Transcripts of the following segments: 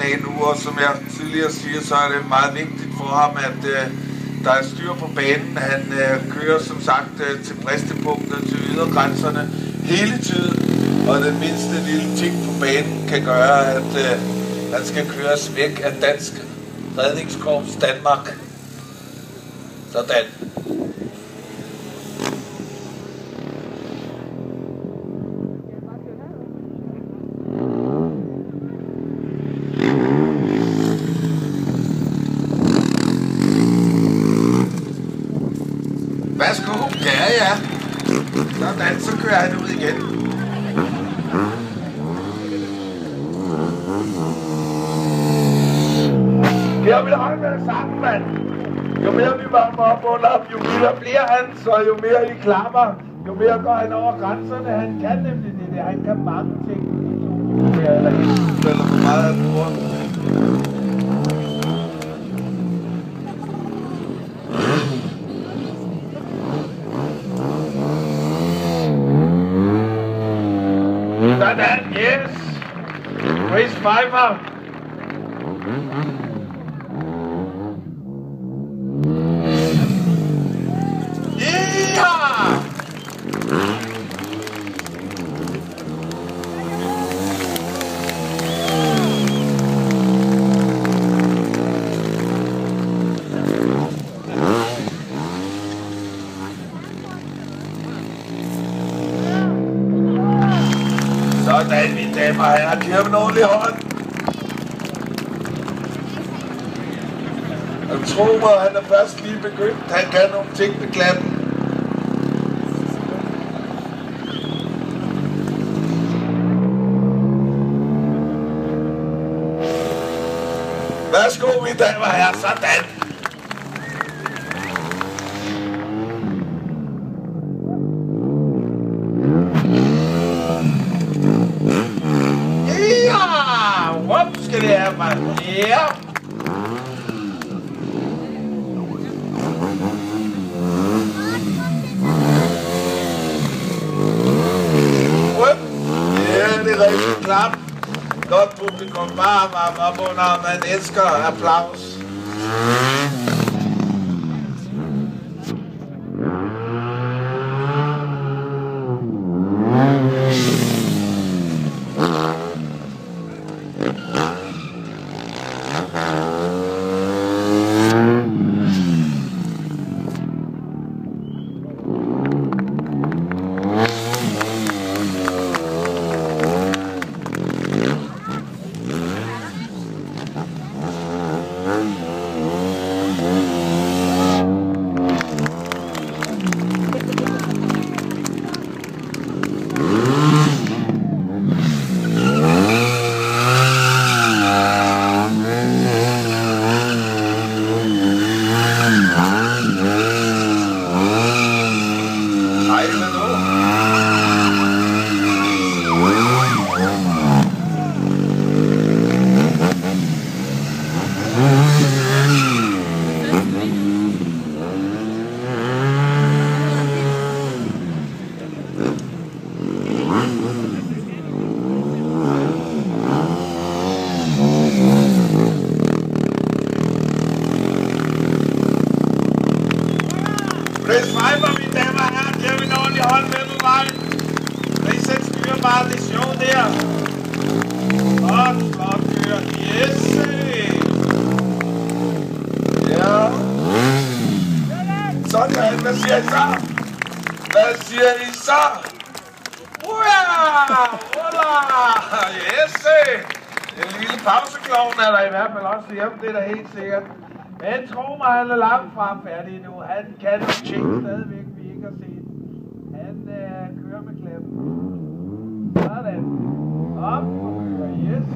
af nu, og som jeg tidligere siger, så er det meget vigtigt for ham, at der er styr på banen. Han kører som sagt til bristepunkter, til ydergrænserne hele tiden, og den mindste lille ting på banen kan gøre, at han skal køres væk af Dansk Redningskorps Danmark. Sådan. Værsgo. Ja. Sådan, så kører han ud igen. Jeg vil holde med sammen, mand. Jo mere vi varmer op under, jo mere bliver han, så jo mere I klapper, jo mere går han over grænserne. Han kan nemlig det der. Han kan mange ting. Eller for meget af bruger. Sådan, yes! Chris Pfeiffer! Yeah! Sådan, mine damer og herrer, giver dem en ordentlig hånd. Og tro mig, han er først lige begyndt. Han kan nogle ting med klappen. Værsgo, mine damer og herrer, sådan. Hvor skal det her, mand? Ja. Ja, det er rigtig klap. Godt publikum, varm op under, man elsker applaus. Chris Pfeiffer, mine damer og herrer, giver vi en ordentlig hånd med på vejen. Rigsæt styrer bare det show der. Flot kørt, yes! Ja. Sådan, hvad siger I så? Hvad siger I så? Hola! Yes! En lille pauseklovn er der i hvert fald også hjemme, det er da helt sikkert. Men tro mig, han er langt fra færdig nu. Han kan nogle ting stadigvæk, vi ikke har set. Han kører med klappen. Sådan. Op og kører, yes.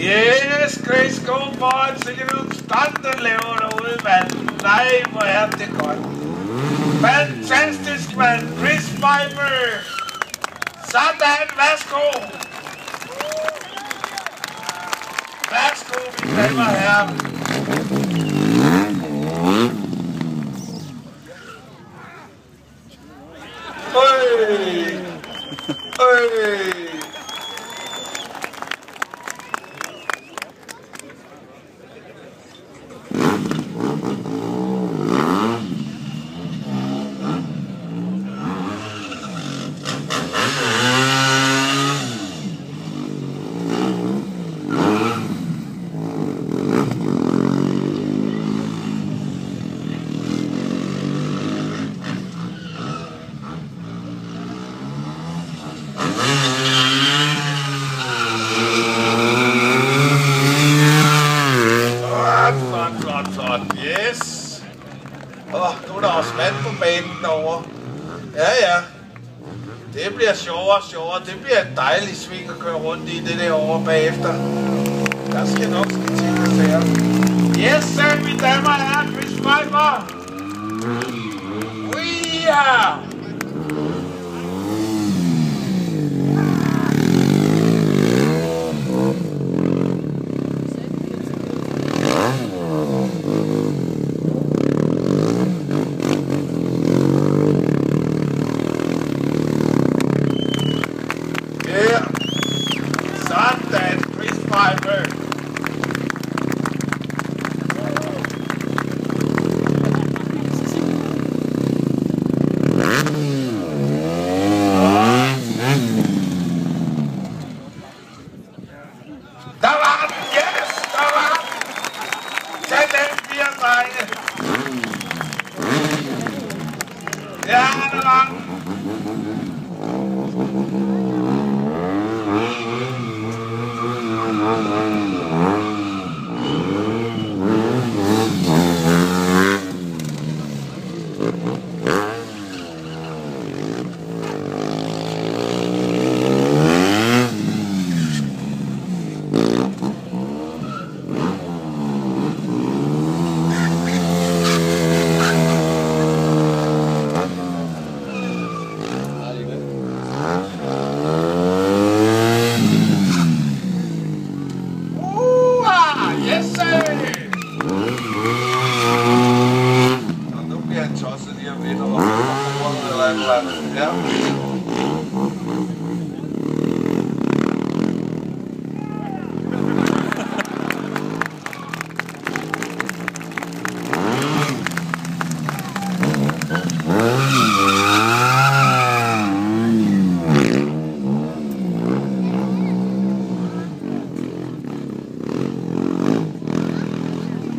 Yes, Grace, go for it. Så kan vi jo starte den laver derude, mand. Nej, hvor er det godt. Fantastisk, mand. Chris Pfeiffer. Sådan, værsgo. Værsgo, mine damer og herrer. Yes. Nu er der også vand på banen derovre. Ja. Det bliver sjovere og sjovere. Det bliver et dejligt sving at køre rundt i det derovre bagefter. Der skal nok ske ting og sager. Yes, sir, mine damer og herrer. Chris Pfeiffer. We are. Sådan, Chris Pfeiffer. Der var den, yes, der var den. Tag den, 4 drenge. Ja, der var den. Nu bliver han tosset lige om lidt og på bordet eller et eller andet. Ja.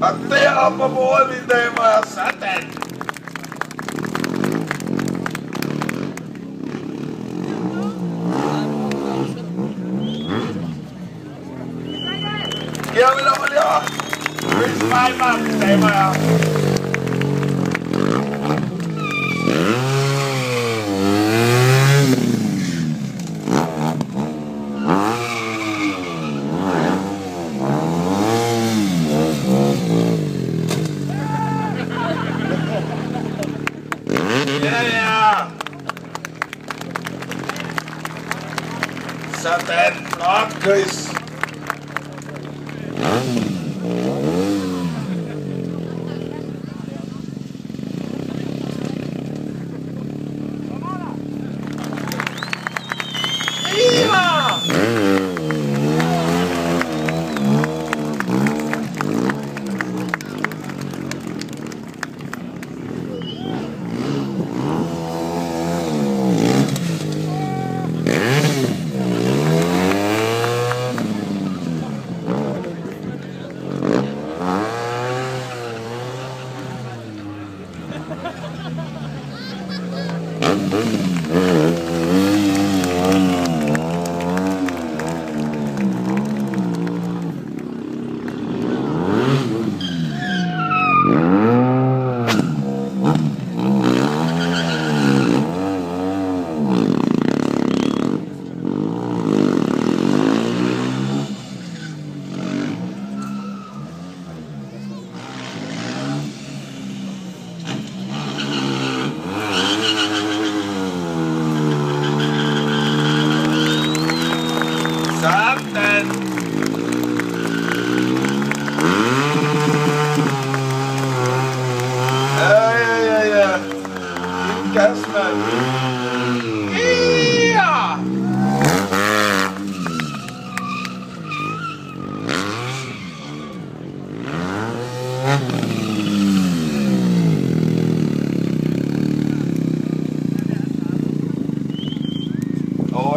Og deroppe på bordet, mine damer, er sådan. Her vil jeg holde jer. Chris Pfeiffer, mine damer, er. Ja. Sådan, flot, Chris. Ja!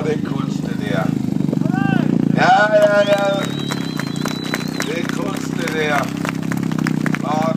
Det er kunst, det der. Ja. Det er kunst, det der. Flot.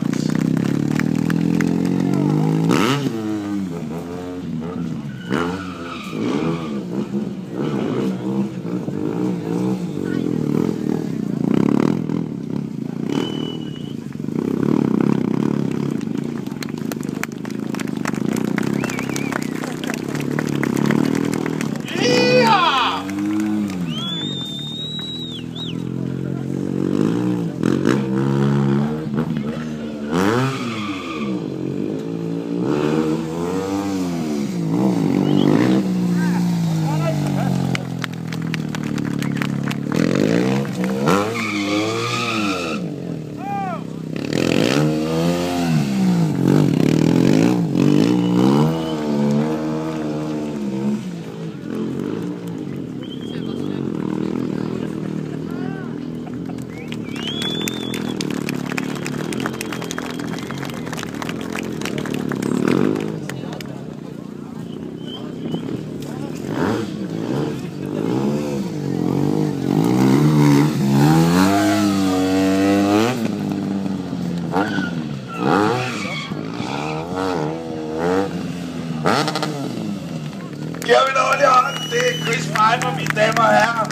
Giver vi en ordentlig hånd? Det er Chris Pfeiffer, mine damer og herrer.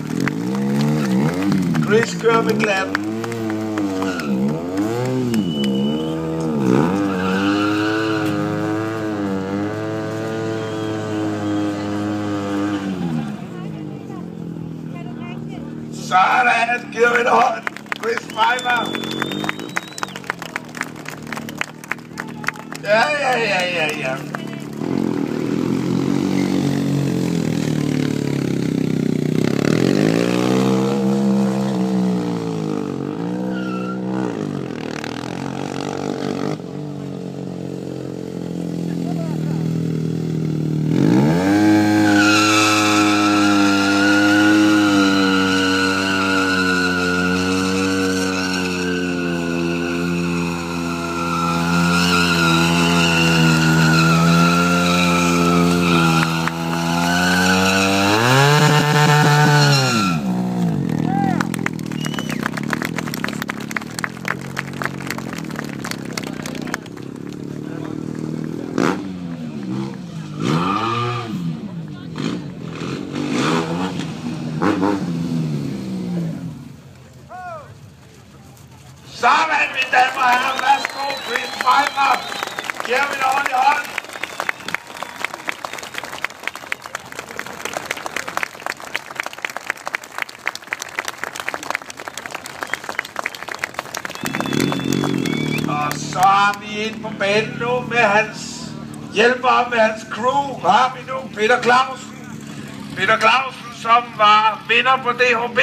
Chris kører med glatten. Sådan, giver vi en hånd. Chris Pfeiffer. Ja. Sådan, mine damer og herrer. Værsgo, Chris Pfeiffer. Giver vi en ordentlig hånd. Og så er vi inde på banen nu med hans hjælper, med hans crew. Har vi nu Peter Clausen. Peter Clausen, som var vinder på DHB